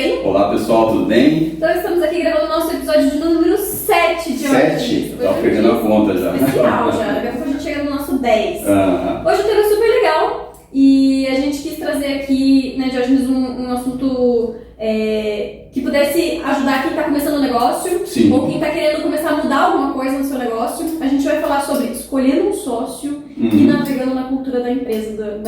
bem? Olá pessoal, tudo bem? Então estamos aqui gravando o nosso episódio de número 7 de hoje. 7? Tá perdendo a conta já. Especial já, daqui a pouco a gente chega no nosso 10. Uhum. Hoje o tema é super legal e a gente quis trazer aqui, né, Diógenes, um assunto que pudesse ajudar quem está começando um negócio. Sim. Ou quem está querendo começar a mudar alguma coisa no seu negócio. A gente vai falar sobre escolhendo um sócio e navegando na cultura da empresa,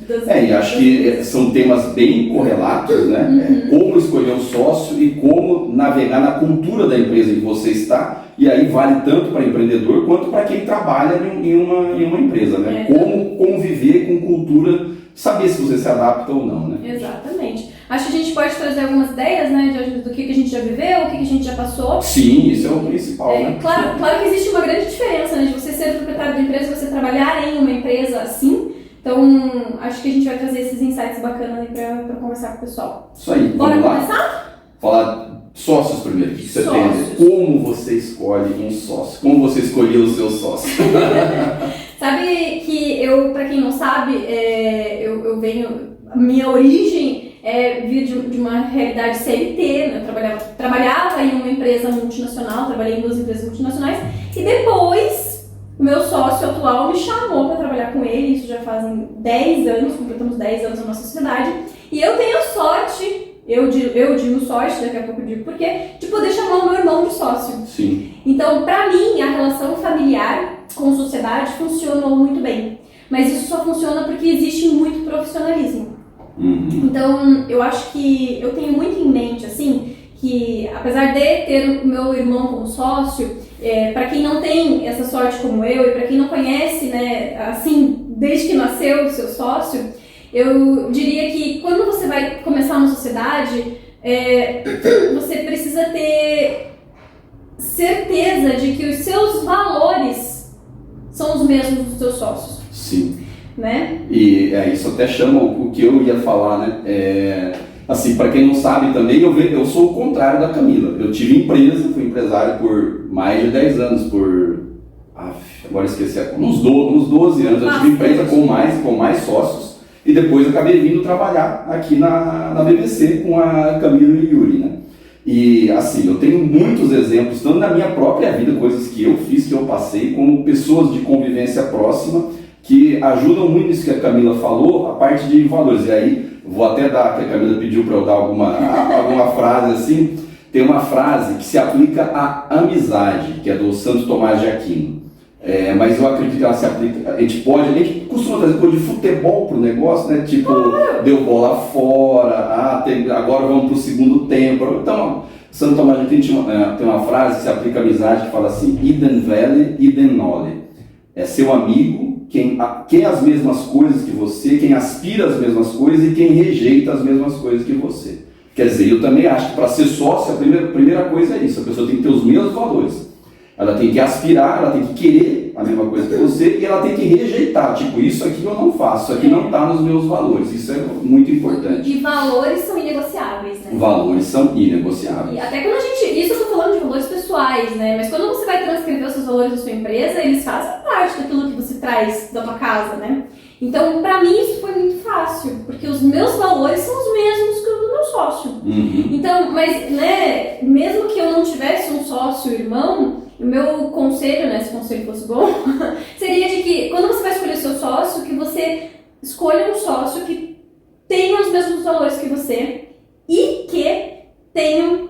e acho que são temas bem correlatos, né? Como escolher um sócio e como navegar na cultura da empresa em que você está. E aí vale tanto para empreendedor quanto para quem trabalha em uma empresa, né? Como conviver com cultura, saber se você se adapta ou não, né? Exatamente. Acho que a gente pode trazer algumas ideias, né, do que a gente já viveu, o que a gente já passou. Sim, isso é o principal, né? Claro que existe uma grande diferença, né, de você ser proprietário da empresa e você trabalhar em uma empresa assim. Então, acho que a gente vai trazer esses insights bacanas aí para conversar com o pessoal. Isso aí, Bora vamos lá? Começar? Falar sócios primeiro, o que você Sócios. tem? Como você escolhe um sócio? Como você escolheu o seu sócio? Sabe que eu, para quem não sabe, eu venho... A minha origem vir de uma realidade CLT, né? Eu trabalhava em uma empresa multinacional, trabalhei em 2 empresas multinacionais e depois o meu sócio atual me chamou para trabalhar com ele, isso já fazem 10 anos, completamos 10 anos na nossa sociedade, e eu tenho a sorte, eu digo sorte, daqui a pouco eu digo por quê, de poder chamar o meu irmão de sócio. Sim. Então, para mim, a relação familiar com sociedade funcionou muito bem, mas isso só funciona porque existe muito profissionalismo. Então, eu acho que eu tenho muito em mente, assim, que apesar de ter o meu irmão como sócio, para quem não tem essa sorte como eu e para quem não conhece, né, assim, desde que nasceu o seu sócio, eu diria que quando você vai começar uma sociedade, você precisa ter certeza de que os seus valores são os mesmos dos seus sócios. Sim. Né? E isso até chama o que eu ia falar, né? Assim, para quem não sabe também, eu sou o contrário da Camila. Eu tive empresa, fui empresário por mais de 10 anos, agora esqueci, uns 12 anos. Eu tive empresa com mais sócios e depois acabei vindo trabalhar aqui na BBC com a Camila e o Yuri, né? E assim, eu tenho muitos exemplos, tanto na minha própria vida, coisas que eu fiz, que eu passei, como pessoas de convivência próxima, que ajudam muito nisso que a Camila falou, a parte de valores. E aí, vou até dar, que a Camila pediu para eu dar alguma frase assim. Tem uma frase que se aplica à amizade, que é do Santo Tomás de Aquino. Mas eu acredito que ela se aplica, a gente costuma trazer coisa de futebol pro negócio, né? Tipo, deu bola fora, agora vamos pro segundo tempo. Então, Santo Tomás de Aquino tem uma frase que se aplica à amizade, que fala assim: idem vele, idem nole. É seu amigo quem quer as mesmas coisas que você, quem aspira às mesmas coisas e quem rejeita as mesmas coisas que você. Quer dizer, eu também acho que para ser sócio, a primeira coisa é isso: a pessoa tem que ter os mesmos valores. Ela tem que aspirar, ela tem que querer a mesma coisa que você e ela tem que rejeitar. Tipo, isso aqui eu não faço, isso aqui não está nos meus valores. Isso é muito importante. E valores são inegociáveis, né? Valores são inegociáveis. E até quando isso eu tô falando de valores pessoais, né? Mas quando você vai transcrever os seus valores da sua empresa, eles fazem parte daquilo que você traz da tua casa, né? Então, pra mim, isso foi muito fácil, porque os meus valores são os mesmos que os do meu sócio. Então, mas, né, mesmo que eu não tivesse um sócio irmão, o meu conselho, né, se o conselho fosse bom, seria de que quando você vai escolher seu sócio, que você escolha um sócio que tenha os mesmos valores que você e que tenham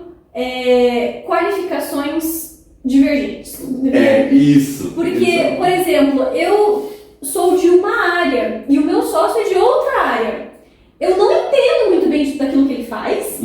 qualificações divergentes. Isso. Porque, por exemplo, eu sou de uma área e o meu sócio é de outra área. Eu não entendo muito bem daquilo que ele faz.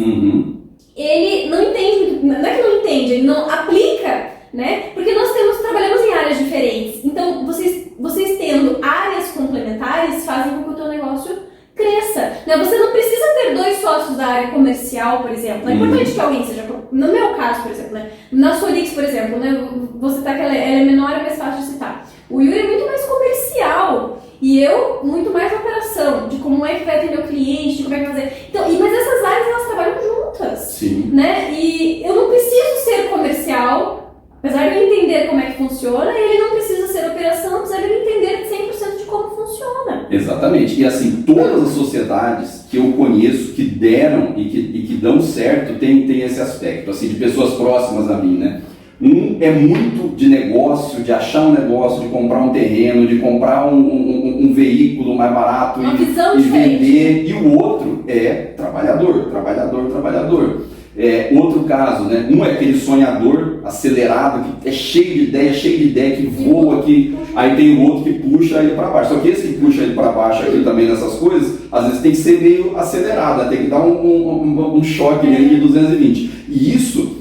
Ele não entende, não é que não entende, ele não aplica, né? Porque nós trabalhamos em áreas diferentes. Então, vocês tendo áreas complementares fazem com que o teu negócio cresça. Né? Você não precisa ter 2 sócios da área comercial, por exemplo. É importante que alguém seja, no meu caso, por exemplo, né? Na Solix, por exemplo, né? Você tá que ela é menor, é mais fácil de citar. O Yuri é muito mais comercial e eu muito mais operação, de como é que vai atender o cliente, de como é que vai fazer. Então, mas essas áreas elas trabalham juntas. Sim. Né? E eu não preciso ser comercial, apesar de eu entender como é que funciona, ele não precisa ser operação, apesar de eu entender 100% de como funciona. Exatamente. E assim, todas as sociedades que eu conheço que deram e que dão certo tem esse aspecto, assim, de pessoas próximas a mim, né? Um é muito de negócio, de achar um negócio, de comprar um terreno, de comprar um veículo mais barato e vender. E o outro é trabalhador. Outro caso, né? Um é aquele sonhador acelerado, que é cheio de ideia, que voa, aí tem o outro que puxa ele para baixo. Só que esse que puxa ele para baixo aqui também nessas coisas, às vezes tem que ser meio acelerado, tem que dar um choque nele de 220. E isso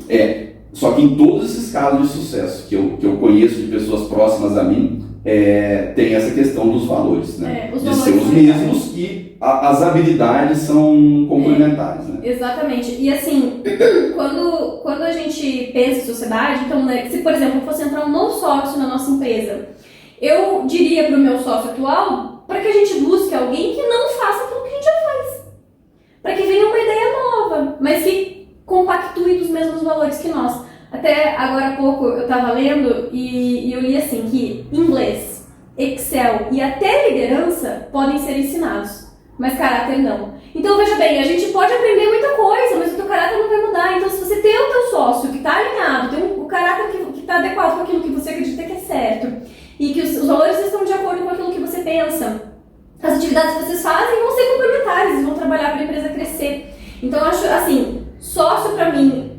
só que em todos esses casos de sucesso que eu conheço de pessoas próximas a mim, tem essa questão dos valores, né? De ser os mesmos e as habilidades são complementares, né? Exatamente. E assim, quando a gente pensa em sociedade, então, né, se por exemplo fosse entrar um novo sócio na nossa empresa, eu diria para o meu sócio atual para que a gente busque alguém que não faça aquilo que a gente já faz. Para que venha uma ideia nova, mas que compactue dos mesmos valores que nós. Até agora há pouco eu estava lendo e eu li assim que inglês, Excel e até liderança podem ser ensinados, mas caráter não. Então veja bem, a gente pode aprender muita coisa, mas o teu caráter não vai mudar. Então se você tem o teu sócio que está alinhado, tem o caráter que está adequado com aquilo que você acredita que é certo e que os valores estão de acordo com aquilo que você pensa, as atividades que vocês fazem vão ser complementares, vão trabalhar para a empresa crescer. Então eu acho assim, sócio pra mim,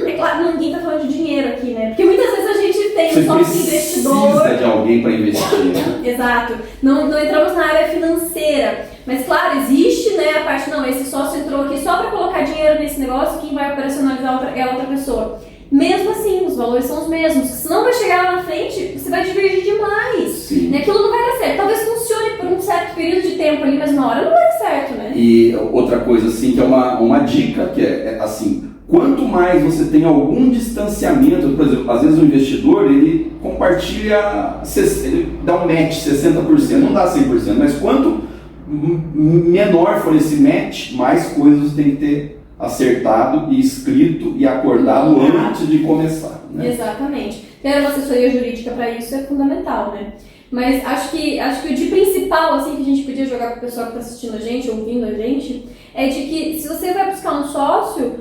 é claro, ninguém tá falando de dinheiro aqui, né? Porque muitas vezes a gente tem um sócio investidor. Você precisa de alguém para investir, né? Exato. Não entramos na área financeira. Mas claro, existe, né, a parte, não, esse sócio entrou aqui só para colocar dinheiro nesse negócio, quem vai operacionalizar é outra pessoa. Mesmo assim, os valores são os mesmos. Senão vai chegar lá na frente, você vai divergir demais. Sim. Aquilo não vai dar certo. Talvez funcione por um certo período de tempo ali, mas uma hora não vai dar certo, né? E outra coisa, assim, que é uma dica, que é assim, quanto mais você tem algum distanciamento, por exemplo, às vezes o investidor, ele compartilha, ele dá um match 60%, não dá 100%, mas quanto menor for esse match, mais coisas tem que ter acertado e escrito e acordado antes de começar, né? Exatamente. Ter uma assessoria jurídica para isso é fundamental, né? Mas acho que o de principal, assim, que a gente podia jogar para o pessoal que está assistindo a gente, ouvindo a gente, é de que se você vai buscar um sócio,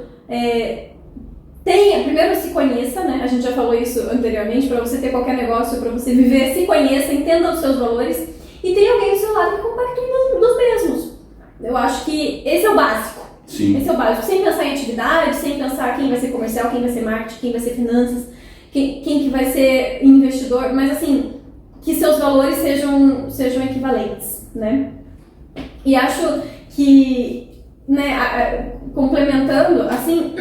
primeiro se conheça, né? A gente já falou isso anteriormente, para você ter qualquer negócio, para você viver, se conheça, entenda os seus valores e tenha alguém do seu lado que compactue dos mesmos. Eu acho que esse é o básico. Sim. Esse é o básico, sem pensar em atividade, sem pensar quem vai ser comercial, quem vai ser marketing, quem vai ser finanças, quem que vai ser investidor, mas assim, que seus valores sejam equivalentes, né? E acho que, né, complementando, assim,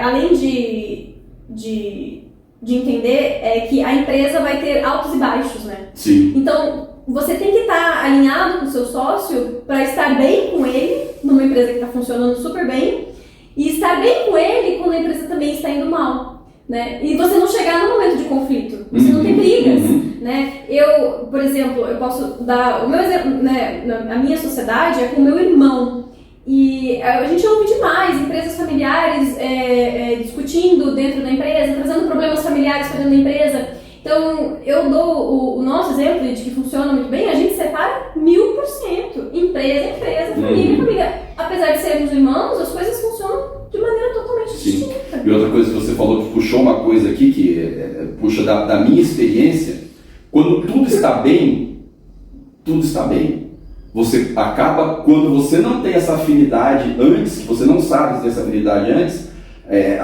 além de entender que a empresa vai ter altos e baixos, né? Sim. Então, você tem que estar alinhado com o seu sócio para estar bem com ele, numa empresa que está funcionando super bem, e estar bem com ele quando a empresa também está indo mal, né? E você não chegar no momento de conflito, você não tem brigas, né? Eu, por exemplo, eu posso dar o meu exemplo, né? A minha sociedade é com o meu irmão, e a gente ouve demais empresas familiares discutindo dentro da empresa, trazendo problemas familiares para dentro da empresa. Então, eu dou o nosso exemplo de que funciona muito bem, a gente separa 1000%. Empresa, família. Apesar de sermos irmãos, as coisas funcionam de maneira totalmente distinta. E outra coisa que você falou, que puxou uma coisa aqui, que puxa da minha experiência, quando tudo está bem, você acaba, quando você não tem essa afinidade antes, que você não sabe ter essa afinidade antes,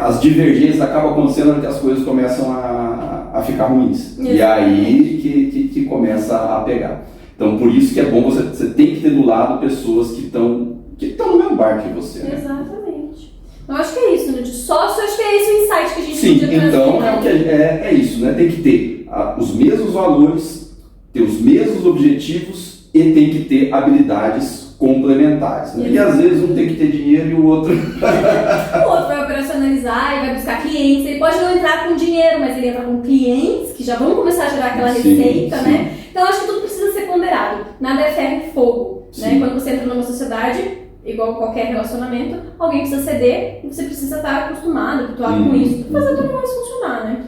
as divergências acabam acontecendo porque as coisas começam a ficar ruins. Exatamente. E aí que começa a pegar. Então, por isso que é bom, você tem que ter do lado pessoas que estão no mesmo barco que você. Né? Exatamente. Eu acho que é isso, né? De sócio, acho que é esse o insight que a gente podia trazer. Então, é isso, né? Tem que ter os mesmos valores, ter os mesmos objetivos e tem que ter habilidades complementares. Né? E às vezes um tem que ter dinheiro e o outro... O outro vai operacionalizar e vai buscar clientes. Ele pode não entrar com dinheiro, mas ele entra com clientes que já vão começar a gerar aquela receita, né? Então acho que tudo precisa ser ponderado. Nada é ferro e fogo, né? Quando você entra numa sociedade, igual qualquer relacionamento, alguém precisa ceder e você precisa estar acostumado, habituado com isso, para fazer o teu negócio funcionar, né?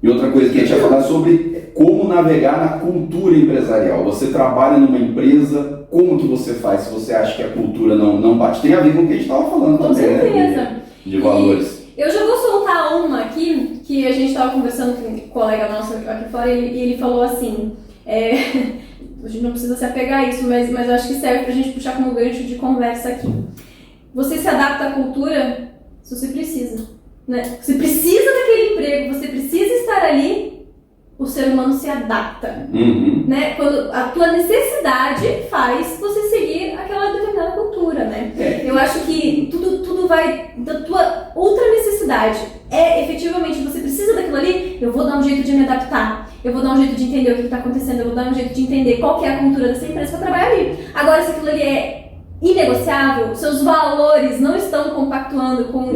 E outra coisa que a gente ia falar sobre como navegar na cultura empresarial. Você trabalha numa empresa, como que você faz se você acha que a cultura não bate? Tem a ver com o que a gente estava falando com também, certeza. né? De valores. E eu já vou soltar uma aqui, que a gente estava conversando com um colega nosso aqui fora, e ele falou assim, a gente não precisa se apegar a isso, mas eu acho que serve pra gente puxar como gancho de conversa aqui. Você se adapta à cultura se você precisa, né? Você precisa daquele emprego, você precisa estar ali, o ser humano se adapta, né? Quando a tua necessidade faz você seguir aquela determinada cultura, né? Eu acho que tudo vai da tua outra necessidade. Efetivamente, você precisa daquilo ali, eu vou dar um jeito de me adaptar, eu vou dar um jeito de entender o que está acontecendo, eu vou dar um jeito de entender qual que é a cultura dessa empresa para trabalhar ali. Agora, se aquilo ali é inegociável, seus valores não estão compactuando com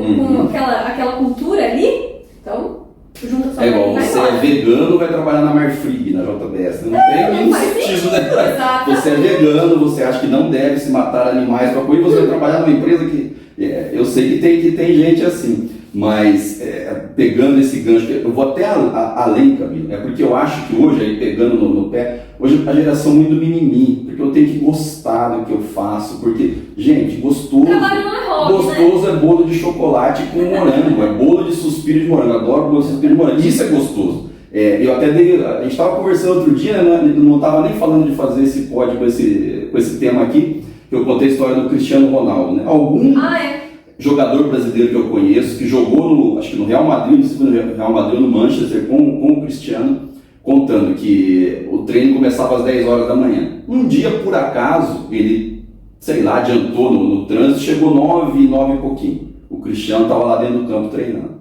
aquela cultura ali, então junta sua igual, você é vegano, vai trabalhar na Marfrig, na JBS. Não tem nenhum sentido, né? Você é vegano, você acha que não deve se matar animais para comer, você vai trabalhar numa empresa que... eu sei que tem gente assim, mas pegando esse gancho, eu vou até além, Camila, porque eu acho que hoje, aí pegando no pé, hoje a geração muito mimimi, porque eu tenho que gostar do que eu faço, porque, gente, gostoso, trabalho não é hobby, gostoso, né? É bolo de chocolate com morango, é bolo de suspiro de morango, eu adoro bolo de suspiro de morango, isso é gostoso. Eu até a gente estava conversando outro dia, né, não estava nem falando de fazer esse pod com esse tema aqui, que eu contei a história do Cristiano Ronaldo, né? Jogador brasileiro que eu conheço, que jogou acho que no Real Madrid, no Real Madrid no Manchester, com o Cristiano, contando que o treino começava às 10 horas da manhã. Um dia, por acaso, ele, sei lá, adiantou no trânsito, chegou 9 e pouquinho. O Cristiano estava lá dentro do campo treinando.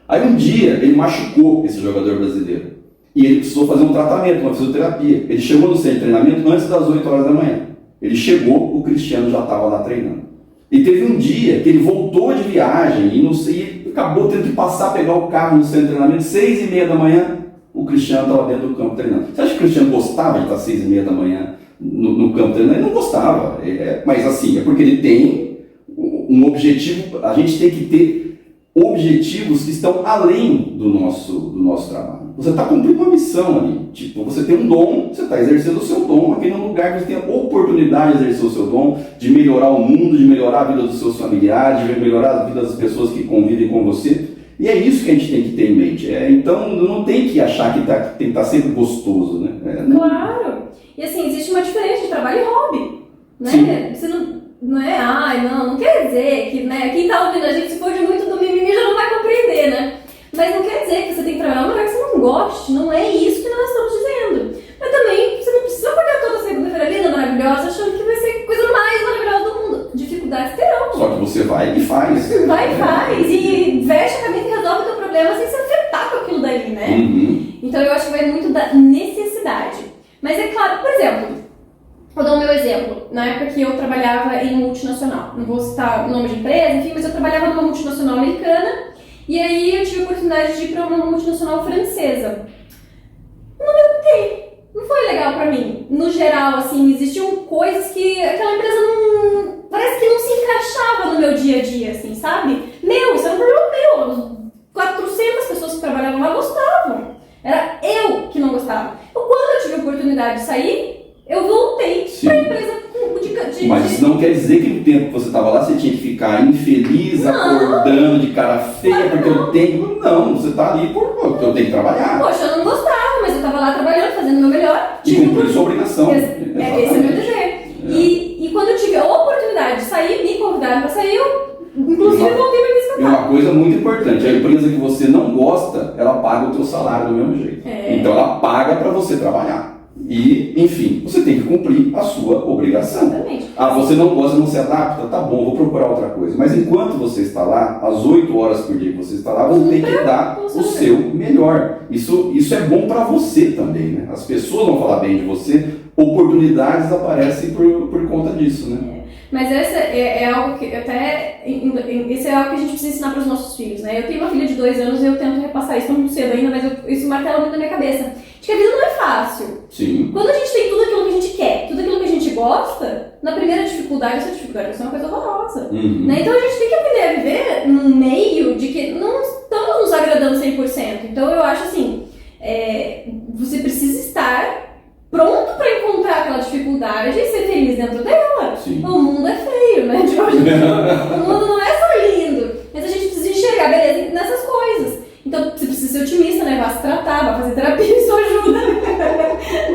Aí um dia, ele machucou esse jogador brasileiro. E ele precisou fazer um tratamento, uma fisioterapia. Ele chegou no centro de treinamento antes das 8 horas da manhã. Ele chegou, o Cristiano já estava lá treinando. E teve um dia que ele voltou de viagem e não sei, acabou tendo que passar, pegar o carro no centro de treinamento, 6h30 da manhã, o Cristiano estava dentro do campo treinando. Você acha que o Cristiano gostava de estar 6h30 da manhã no campo treinando? Ele não gostava, mas assim, é porque ele tem um objetivo, a gente tem que ter objetivos que estão além do nosso trabalho. Você está cumprindo uma missão ali, tipo, você tem um dom, você está exercendo o seu dom aqui num lugar que você tem a oportunidade de exercer o seu dom, de melhorar o mundo, de melhorar a vida dos seus familiares, de melhorar a vida das pessoas que convivem com você. E é isso que a gente tem que ter em mente. Então, não tem que achar que tem que estar sempre gostoso, né? Claro! E assim, existe uma diferença de trabalho e hobby, né? Sim. Você não é, não quer dizer que, né, quem tá ouvindo a gente, se for de muito do mimimi, já não vai compreender, né? Mas não quer dizer que você tem que trabalhar num lugar que você não goste, não é isso que nós estamos dizendo. Mas também, você não precisa acordar toda segunda-feira linda, maravilhosa, achando que vai ser a coisa mais maravilhosa do mundo. Dificuldades terão. Só que você vai e faz. Vai e faz. E veste a camisa e resolve o teu problema sem se afetar com aquilo dali, né? Então eu acho que vai muito da necessidade. Mas é claro, por exemplo, vou dar o meu exemplo. Na época que eu trabalhava em multinacional. Não vou citar o nome de empresa, enfim, mas eu trabalhava numa multinacional americana. E aí eu tive a oportunidade de ir para uma multinacional francesa. Não me adaptei. Não foi legal pra mim. No geral, assim, existiam coisas que aquela empresa não... Parece que não se encaixava no meu dia a dia, assim, sabe? Isso era um problema meu. 400 pessoas que trabalhavam lá gostavam. Era eu que não gostava. Quando eu tive a oportunidade de sair, eu voltei para a empresa Mas isso não quer dizer que no tempo que você estava lá você tinha que ficar infeliz, acordando de cara feia, porque eu tenho... Não, você está ali porque eu tenho que trabalhar. Poxa, eu não gostava, mas eu estava lá trabalhando, fazendo o meu melhor. E cumprir sua obrigação. Esse é o meu dever. E quando eu tive a oportunidade de sair, me convidaram para sair, eu inclusive voltei para me escapar. E uma coisa muito importante, a empresa que você não gosta, ela paga o teu salário do mesmo jeito. Então ela paga para você trabalhar. E, enfim, você tem que cumprir a sua obrigação. Exatamente. Você não gosta, não se adapta, tá bom, vou procurar outra coisa. Mas enquanto você está lá, às 8 horas por dia que você está lá, você tem que dar o seu melhor. Isso é bom para você também, né? As pessoas vão falar bem de você, oportunidades aparecem por conta disso, né? Mas essa é algo que até... Isso é algo que a gente precisa ensinar para os nossos filhos, né? Eu tenho uma filha de 2 anos e eu tento repassar isso muito cedo ainda, mas isso martela muito na minha cabeça. De que a vida não é fácil. Sim. Quando a gente tem tudo aquilo que a gente quer, tudo aquilo que a gente gosta, na primeira dificuldade, essa dificuldade vai ser uma coisa horrorosa. Né? Então a gente tem que aprender a viver num meio de que não estamos nos agradando 100%. Então eu acho assim, você precisa estar pronto para encontrar aquela dificuldade e ser feliz dentro dela. Sim. O mundo é feio, né? O mundo não é só lindo, mas a gente precisa enxergar beleza nessas coisas. Então você precisa ser otimista, né? Vá se tratar, vá fazer terapia, isso ajuda.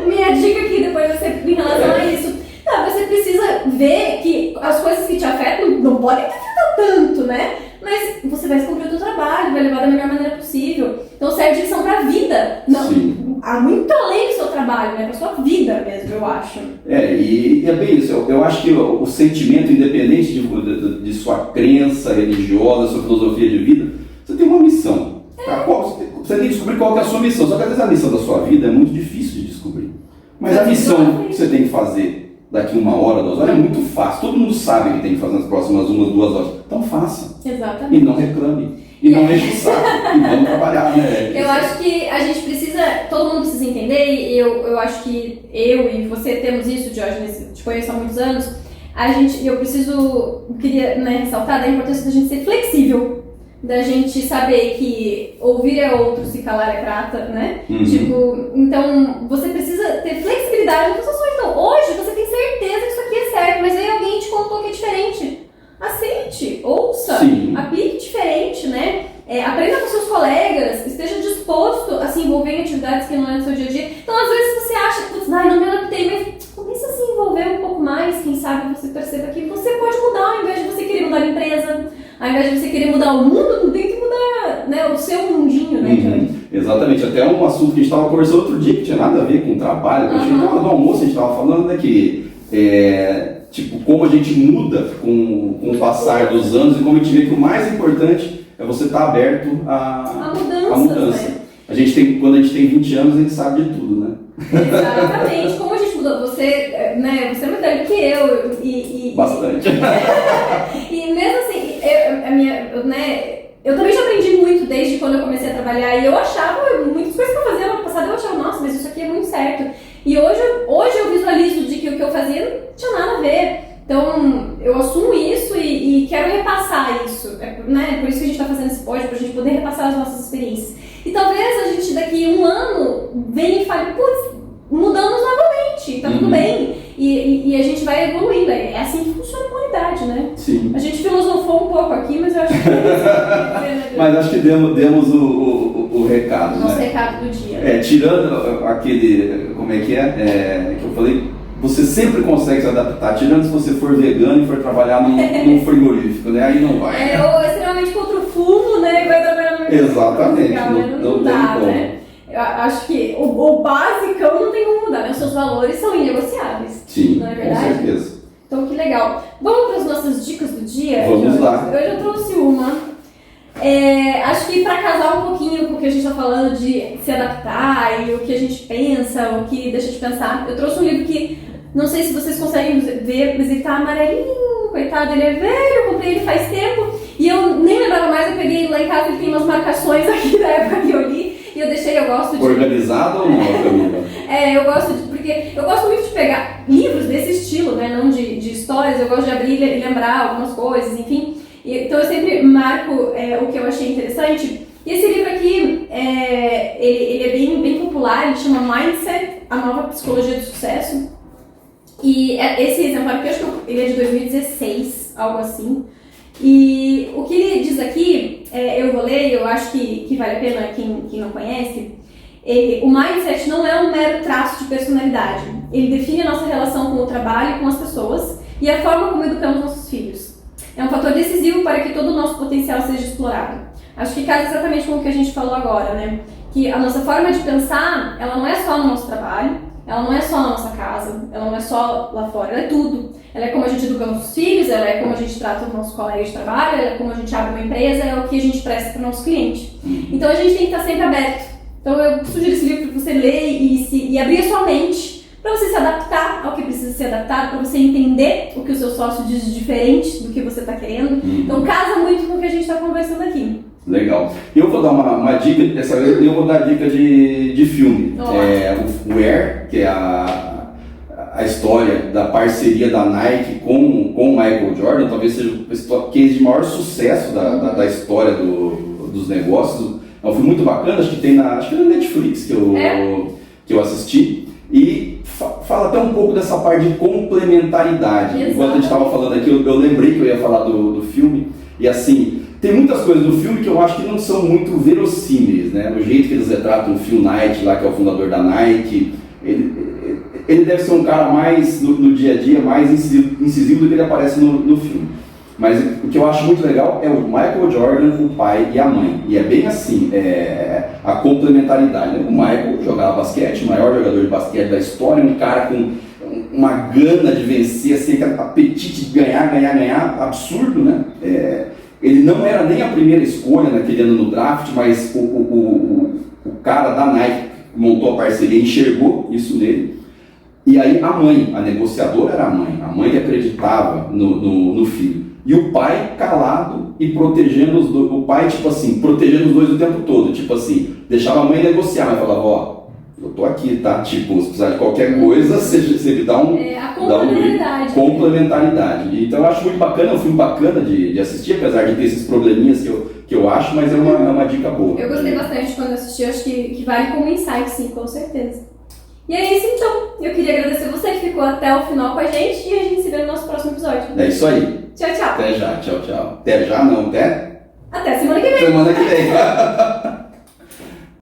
Minha dica aqui depois em relação a isso. Não, você precisa ver que as coisas que te afetam não podem te afetar tanto, né? Mas você vai descobrir o teu trabalho, vai levar da melhor maneira possível. Então serve de lição pra vida. Não, há muito além do seu trabalho, né? Pra sua vida mesmo, eu acho. E é bem isso. Eu acho que o sentimento, independente de sua crença religiosa, sua filosofia de vida, você tem uma missão. Você tem que descobrir qual que é a sua missão. Só que às vezes a missão da sua vida é muito difícil de descobrir. Mas a missão que você tem que fazer daqui 1 hora, 2 horas é muito fácil. Todo mundo sabe o que tem que fazer nas próximas 1, 2 horas. Então faça. Exatamente. E não reclame. E não enche o saco. E vamos trabalhar, né? Eu acho que a gente precisa, todo mundo precisa entender, e eu acho que eu e você temos isso, Diógenes, te conheço há muitos anos. Eu queria, né, ressaltar da importância da gente ser flexível. Da gente saber que ouvir é outro, se calar é prata, né? Tipo, então você precisa ter flexibilidade nas suas ações. Então, hoje você tem certeza que isso aqui é certo, mas aí alguém te contou que é diferente. Aceite, ouça, aplique diferente, né? Aprenda com seus colegas, esteja disposto a se envolver em atividades que não é do seu dia a dia. Então, às vezes você acha, putz, não me adaptei, mas comece a se envolver um pouco mais, quem sabe você perceba que você pode mudar, ao invés de você querer mudar a empresa, ao invés de você querer mudar o mundo, não tem que mudar, né, o seu mundinho, né? Exatamente, até um assunto que a gente estava conversando outro dia, que tinha nada a ver com o trabalho, no almoço a gente estava falando, né, que tipo, como a gente muda com o passar dos anos e como a gente vê que o mais importante é você estar aberto à mudança. Né? Quando a gente tem 20 anos, a gente sabe de tudo, né? Exatamente. Como a gente mudou, você é mais velho que eu. Bastante. E mesmo assim, eu também já aprendi muito desde quando eu comecei a trabalhar e eu achava muitas coisas que eu fazia no ano passado, eu achava, nossa, mas isso aqui é muito certo. E hoje eu visualizo de que o que eu fazia não tinha nada a ver. Então, eu assumo isso e quero repassar isso. Né? Por isso que a gente está fazendo esse podcast, para a gente poder repassar as nossas experiências. E talvez a gente daqui 1 ano venha e fale, putz, mudamos novamente, tá tudo bem. E a gente vai evoluindo. É assim que funciona a humanidade, né? Sim. A gente filosofou um pouco aqui, mas eu acho que mas acho que demos o recado. Nosso né? recado do dia. Tirando aquele, como é que eu falei, você sempre consegue se adaptar, tirando se você for vegano e for trabalhar num frigorífico, né? Aí não vai. Ou extremamente contra o fumo, né? E vai trabalhar no Exatamente, não dá, né? Eu acho que o basicão não tem como mudar, né? Os seus valores são inegociáveis. Sim, não é verdade? Com certeza. Então, que legal. Vamos para as nossas dicas do dia? Vamos lá. Hoje eu trouxe uma. Acho que para casar um pouquinho com o que a gente está falando de se adaptar e o que a gente pensa, o que deixa de pensar, eu trouxe um livro que, não sei se vocês conseguem ver, mas ele tá amarelinho, coitado, ele é velho, eu comprei ele faz tempo e eu nem lembrava mais, eu peguei lá em casa, ele tem umas marcações aqui da época que eu li e eu gosto de... Organizado ou não, Camila? Eu gosto porque eu gosto muito de pegar livros desse estilo, né, não de histórias, eu gosto de abrir e lembrar algumas coisas, enfim. Então eu sempre marco o que eu achei interessante. E esse livro aqui, ele é bem popular, ele chama Mindset, a nova psicologia do sucesso. E esse exemplar aqui, eu acho que ele é de 2016, algo assim. E o que ele diz aqui, eu vou ler, eu acho que vale a pena quem não conhece. O mindset não é um mero traço de personalidade. Ele define a nossa relação com o trabalho e com as pessoas e a forma como educamos nossos filhos. É um fator decisivo para que todo o nosso potencial seja explorado. Acho que casa exatamente com o que a gente falou agora, né? Que a nossa forma de pensar, ela não é só no nosso trabalho, ela não é só na nossa casa, ela não é só lá fora, ela é tudo. Ela é como a gente educa nossos filhos, ela é como a gente trata os nossos colegas de trabalho, ela é como a gente abre uma empresa, é o que a gente presta para o nosso cliente. Então a gente tem que estar sempre aberto. Então eu sugiro esse livro para você ler e abrir a sua mente para você se adaptar ao que precisa ser adaptado, para você entender o que o seu sócio diz de diferente do que você está querendo. Então casa muito com o que a gente está conversando aqui. Legal. Eu vou dar uma dica, dessa vez eu vou dar dica de filme. O Air, que é a história da parceria da Nike com o Michael Jordan, talvez seja o case de maior sucesso da história dos negócios. É um filme muito bacana, acho que na Netflix que eu assisti. E fala até um pouco dessa parte de complementaridade. Exato. Enquanto a gente estava falando aqui, eu lembrei que eu ia falar do filme. E assim, tem muitas coisas do filme que eu acho que não são muito verossímeis, né? O jeito que eles retratam o Phil Knight, lá, que é o fundador da Nike, ele deve ser um cara mais, no dia a dia, mais incisivo do que ele aparece no filme. Mas o que eu acho muito legal é o Michael Jordan, o pai e a mãe. E é bem assim, a complementaridade, né? O Michael jogava basquete, o maior jogador de basquete da história, um cara com uma gana de vencer, assim, aquele apetite de ganhar, absurdo, né? Ele não era nem a primeira escolha naquele ano no draft, mas o cara da Nike que montou a parceria enxergou isso nele. E aí a mãe, a negociadora era a mãe que acreditava no filho. E o pai calado e protegendo os dois, o pai tipo assim, protegendo os dois o tempo todo, tipo assim, deixava a mãe negociar, mas falava, ó, eu tô aqui, tá? Tipo, se precisar de qualquer coisa, você me dá um... a complementaridade. Complementaridade. Então eu acho muito bacana, é um filme bacana de assistir, apesar de ter esses probleminhas que eu acho, mas é uma dica boa. Eu gostei bastante quando assisti, eu acho que vale como insight, sim, com certeza. E é isso então, eu queria agradecer você que ficou até o final com a gente e a gente se vê no nosso próximo episódio. É isso aí. Tchau, tchau. Até já, tchau. Até já não, até? Até semana que vem. Semana que vem.